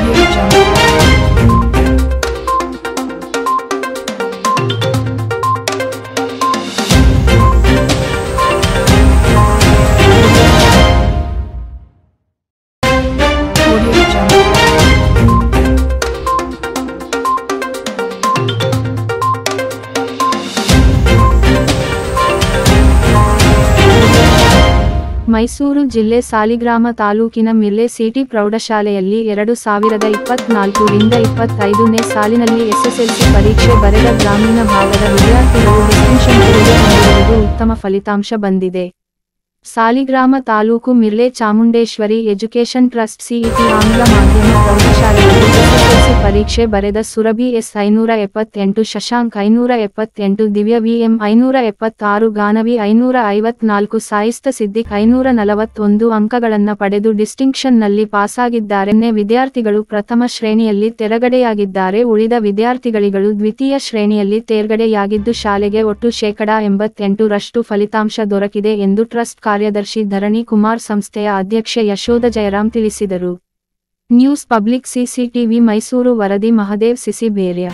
Audio Jungle. Audio Jungle. Mysuru ಜಿಲ್ಲೆ ಸಾಲಿಗ್ರಾಮ ತಾಲೂಕಿನ Mirle city ಪ್ರೌಢಶಾಲೆಯಲ್ಲಿ 2024ರಿಂದ 25ನೇ ಸಾಲಿನಲ್ಲಿ ಎಸ್ಎಸ್ಎಲ್ಸಿ ಪರೀಕ್ಷೆ ಬರೆದ ಗ್ರಾಮೀಣ ಭಾಗದ ವಿದ್ಯಾರ್ಥಿಗಳು ಡಿಸ್ಟಿಂಕ್ಷನ್ ತೆಗೆದುಕೊಂಡಿರುವುದು ಉತ್ತಮ ಫಲಿತಾಂಶ ಬಂದಿದೆ. Saligrama taluk Mirle Chamundeshwari education trust CET ಆಂಗ್ಲ ಮಾಧ್ಯಮ ಪ್ರೌಢಶಾಲೆಯಲ್ಲಿ ಎಸ್ಎಸ್ಎಲ್ಸಿ ಪರೀಕ್ಷೆ ಬರೆದ ಸುರಭಿ ಎಸ್ 578, ಶಶಾಂಕ್ 578, ದಿವ್ಯ ವಿಎಂ 576, ಗಾನವಿ 554, ಸಾಯಿಸ್ತ ಸಿದ್ದಿಕ್ 541 ಅಂಕಗಳನ್ನು ಪಡೆದು ಡಿಸ್ಟಿಂಕ್ಷನ್ನಲ್ಲಿ ಪಾಸಾಗಿದ್ದಾರೆ. ವಿದ್ಯಾರ್ಥಿಗಳು ಪ್ರಥಮ ಶ್ರೇಣಿಯಲ್ಲಿ ತೇರ್ಗಡೆಯಾಗಿದ್ದಾರೆ. ಉಳಿದ ವಿದ್ಯಾರ್ಥಿಗಳಿಗಳು ದ್ವಿತೀಯ ಶ್ರೇಣಿಯಲ್ಲಿ ತೇರ್ಗಡೆಯಾಗಿದ್ದು ಶಾಲೆಗೆ ಒಟ್ಟು %88ರಷ್ಟು ಫಲಿತಾಂಶ ದೊರಕಿದೆ ಎಂದು ಟ್ರಸ್ಟ್ ಕಾರ್ಯದರ್ಶಿ ಧರಣಿ ಕುಮಾರ್, ಸಂಸ್ಥೆಯ ಅಧ್ಯಕ್ಷೆ ಯಶೋಧ ಜಯರಾಮ್ ತಿಳಿಸಿದರು. ನ್ಯೂಸ್ ಪಬ್ಲಿಕ್ ಸಿಸಿಟಿವಿ ಮೈಸೂರು ವರದಿ ಮಹದೇವ್ ಸಿಸಿಬೇರ್ಯ.